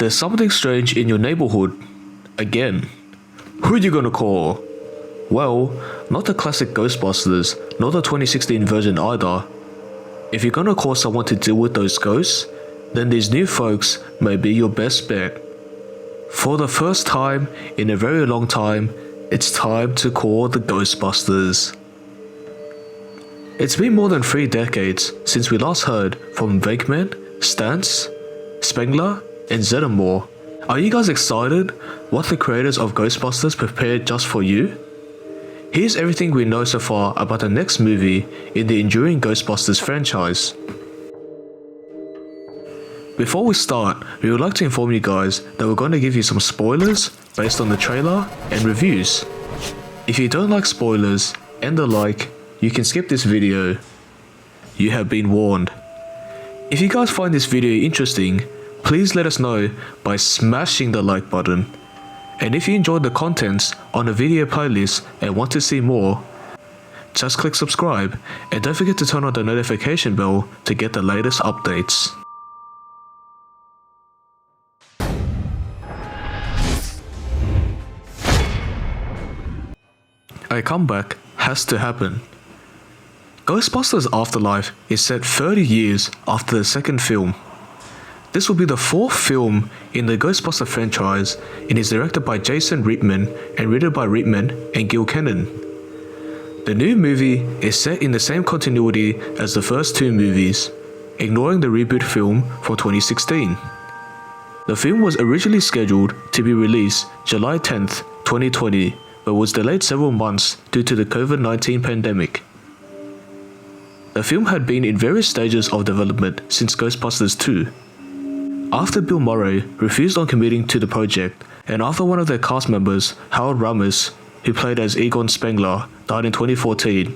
There's something strange in your neighborhood. Again. Who you gonna call? Well, not the classic Ghostbusters, not the 2016 version either. If you're gonna call someone to deal with those ghosts, then these new folks may be your best bet. For the first time in a very long time, it's time to call the Ghostbusters. It's been more than 3 decades since we last heard from Venkman, Stantz, Spengler, and Zeddemore. Are you guys excited what the creators of Ghostbusters prepared just for you? Here's everything we know so far about the next movie in the enduring Ghostbusters franchise. Before we start, we would like to inform you guys that we're going to give you some spoilers based on the trailer and reviews. If you don't like spoilers and the like, you can skip this video. You have been warned. If you guys find this video interesting, please let us know by smashing the like button. And if you enjoyed the contents on the video playlist and want to see more, just click subscribe and don't forget to turn on the notification bell to get the latest updates. A comeback has to happen. Ghostbusters Afterlife is set 30 years after the second film. This will be the 4th film in the Ghostbuster franchise and is directed by Jason Reitman and written by Reitman and Gil Kenan. The new movie is set in the same continuity as the first 2 movies, ignoring the reboot film from 2016. The film was originally scheduled to be released July 10th, 2020, but was delayed several months due to the COVID-19 pandemic. The film had been in various stages of development since Ghostbusters 2. After Bill Murray refused on committing to the project, and after one of their cast members, Harold Ramis, who played as Egon Spengler, died in 2014,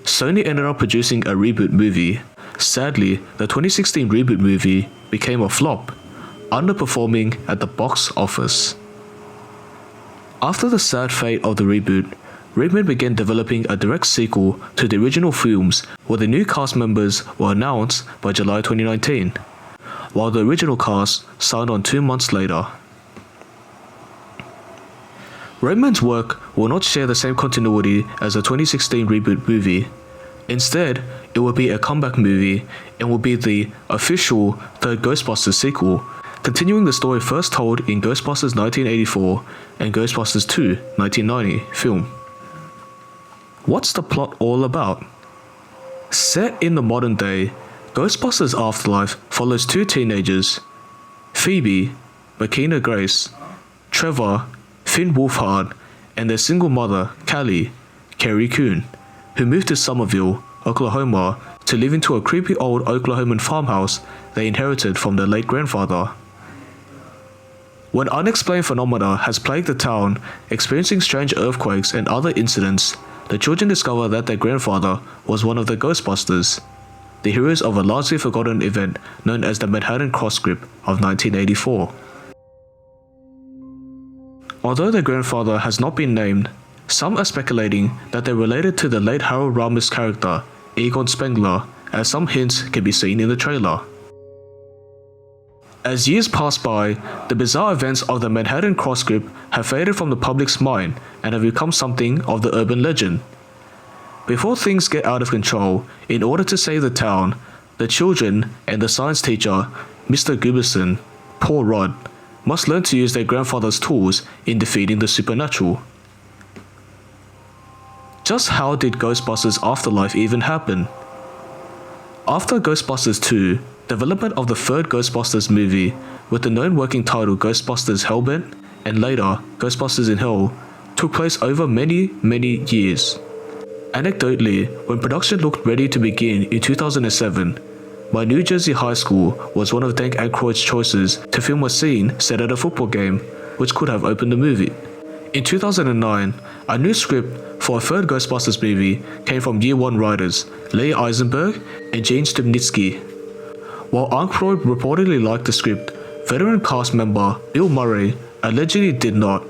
Sony ended up producing a reboot movie. Sadly, the 2016 reboot movie became a flop, underperforming at the box office. After the sad fate of the reboot, Reitman began developing a direct sequel to the original films where the new cast members were announced by July 2019. While the original cast signed on 2 months later. Reitman's work will not share the same continuity as the 2016 reboot movie. Instead, it will be a comeback movie and will be the official third Ghostbusters sequel, continuing the story first told in Ghostbusters 1984 and Ghostbusters 2 1990 film. What's the plot all about? Set in the modern day, Ghostbusters Afterlife follows 2 teenagers, Phoebe, Makina Grace, Trevor, Finn Wolfhard, and their single mother, Callie, Carrie Coon, who moved to Somerville, Oklahoma to live into a creepy old Oklahoman farmhouse they inherited from their late grandfather. When unexplained phenomena has plagued the town, experiencing strange earthquakes and other incidents, the children discover that their grandfather was one of the Ghostbusters, the heroes of a largely forgotten event known as the Manhattan Cross Grip of 1984. Although their grandfather has not been named, some are speculating that they're related to the late Harold Ramis character, Egon Spengler, as some hints can be seen in the trailer. As years pass by, the bizarre events of the Manhattan Cross Grip have faded from the public's mind and have become something of the urban legend. Before things get out of control, in order to save the town, the children and the science teacher, Mr. Guberson, Paul Rudd, must learn to use their grandfather's tools in defeating the supernatural. Just how did Ghostbusters Afterlife even happen? After Ghostbusters 2, development of the 3rd Ghostbusters movie, with the known working title Ghostbusters Hellbent, and later Ghostbusters in Hell, took place over many years. Anecdotally, when production looked ready to begin in 2007, my New Jersey high school was one of Dan Aykroyd's choices to film a scene set at a football game, which could have opened the movie. In 2009, a new script for a 3rd Ghostbusters movie came from Year 1 writers Lee Eisenberg and Gene Stupnitsky. While Aykroyd reportedly liked the script, veteran cast member Bill Murray allegedly did not,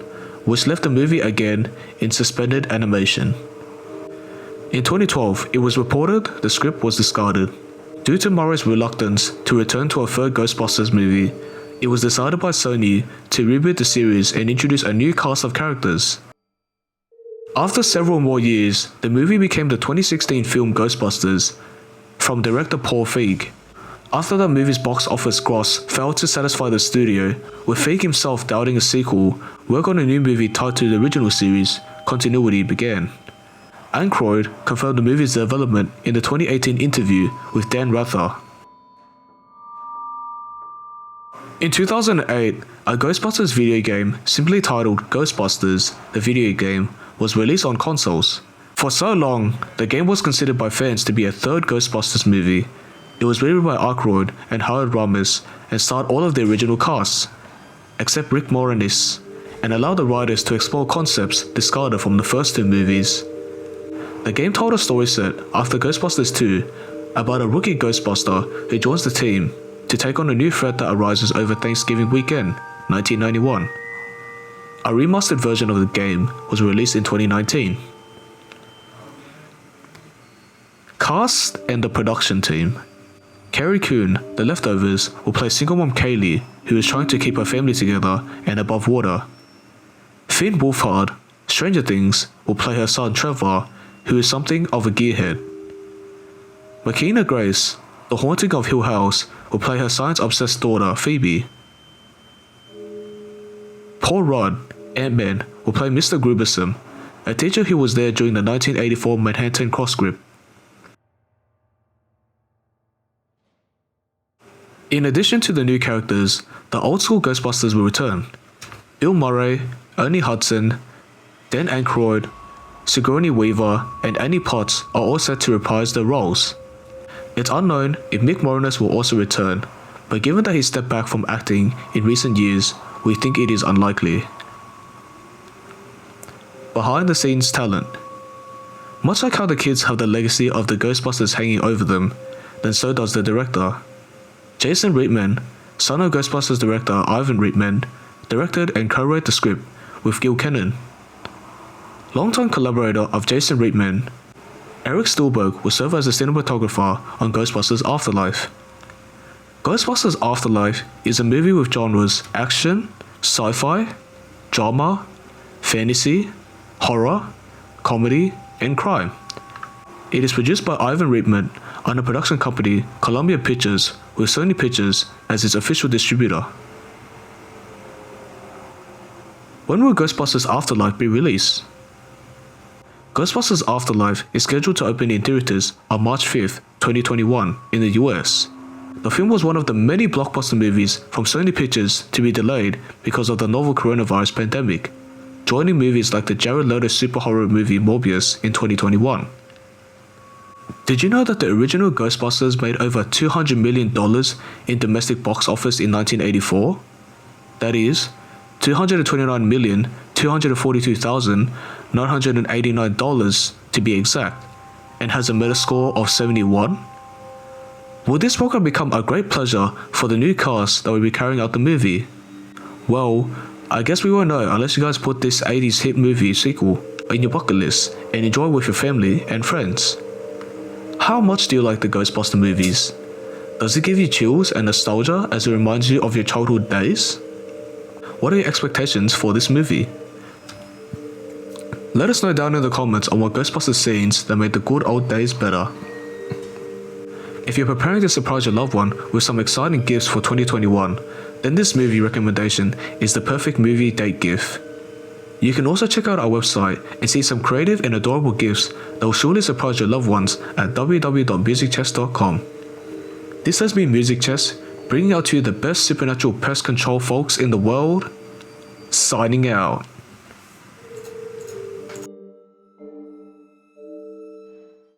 which left the movie again in suspended animation. In 2012, it was reported the script was discarded. Due to Murray's reluctance to return to a 3rd Ghostbusters movie, it was decided by Sony to reboot the series and introduce a new cast of characters. After several more years, the movie became the 2016 film Ghostbusters from director Paul Feig. After the movie's box office gross failed to satisfy the studio, with Feig himself doubting a sequel, work on a new movie tied to the original series continuity began. Aykroyd confirmed the movie's development in the 2018 interview with Dan Rather. In 2008, a Ghostbusters video game simply titled Ghostbusters, the video game, was released on consoles. For so long, the game was considered by fans to be a third Ghostbusters movie. It was written by Aykroyd and Howard Ramis and starred all of the original casts, except Rick Moranis, and allowed the writers to explore concepts discarded from the first two movies. The game told a story set after Ghostbusters 2 about a rookie Ghostbuster who joins the team to take on a new threat that arises over Thanksgiving weekend, 1991. A remastered version of the game was released in 2019. Cast and the production team. Carrie Coon, The Leftovers, will play single mom Kaylee, who is trying to keep her family together and above water. Finn Wolfhard, Stranger Things, will play her son Trevor, who is something of a gearhead. Makina Grace, The Haunting of Hill House, will play her science-obsessed daughter Phoebe. Paul Rudd, Ant-Man, will play Mr. Gruberson, a teacher who was there during the 1984 Manhattan Cross Grip. In addition to the new characters, the old-school Ghostbusters will return. Bill Murray, Ernie Hudson, Dan Aykroyd, Sigourney Weaver, and Annie Potts are all set to reprise their roles. It's unknown if Mick Moranis will also return, but given that he stepped back from acting in recent years, we think it is unlikely. Behind-the-scenes talent. Much like how the kids have the legacy of the Ghostbusters hanging over them, then so does the director. Jason Reitman, son of Ghostbusters director Ivan Reitman, directed and co-wrote the script with Gil Kenan. Longtime collaborator of Jason Reitman, Eric Stolberg will serve as a cinematographer on Ghostbusters Afterlife. Ghostbusters Afterlife is a movie with genres action, sci-fi, drama, fantasy, horror, comedy, and crime. It is produced by Ivan Reitman on a production company Columbia Pictures with Sony Pictures as its official distributor. When will Ghostbusters Afterlife be released? Ghostbusters Afterlife is scheduled to open in theaters on March 5th, 2021 in the US. The film was one of the many blockbuster movies from Sony Pictures to be delayed because of the novel coronavirus pandemic, joining movies like the Jared Leto super horror movie Morbius in 2021. Did you know that the original Ghostbusters made over $200 million in domestic box office in 1984? That is, $229,242,989 to be exact, and has a Metascore of 71? Will this program become a great pleasure for the new cast that will be carrying out the movie? Well, I guess we won't know unless you guys put this 80s hit movie sequel in your bucket list and enjoy it with your family and friends. How much do you like the Ghostbuster movies? Does it give you chills and nostalgia as it reminds you of your childhood days? What are your expectations for this movie? Let us know down in the comments on what Ghostbusters scenes that made the good old days better. If you're preparing to surprise your loved one with some exciting gifts for 2021, then this movie recommendation is the perfect movie date gift. You can also check out our website and see some creative and adorable gifts that will surely surprise your loved ones at www.musicchess.com. This has been Music Chess, bringing out to you the best supernatural pest control folks in the world. Signing out.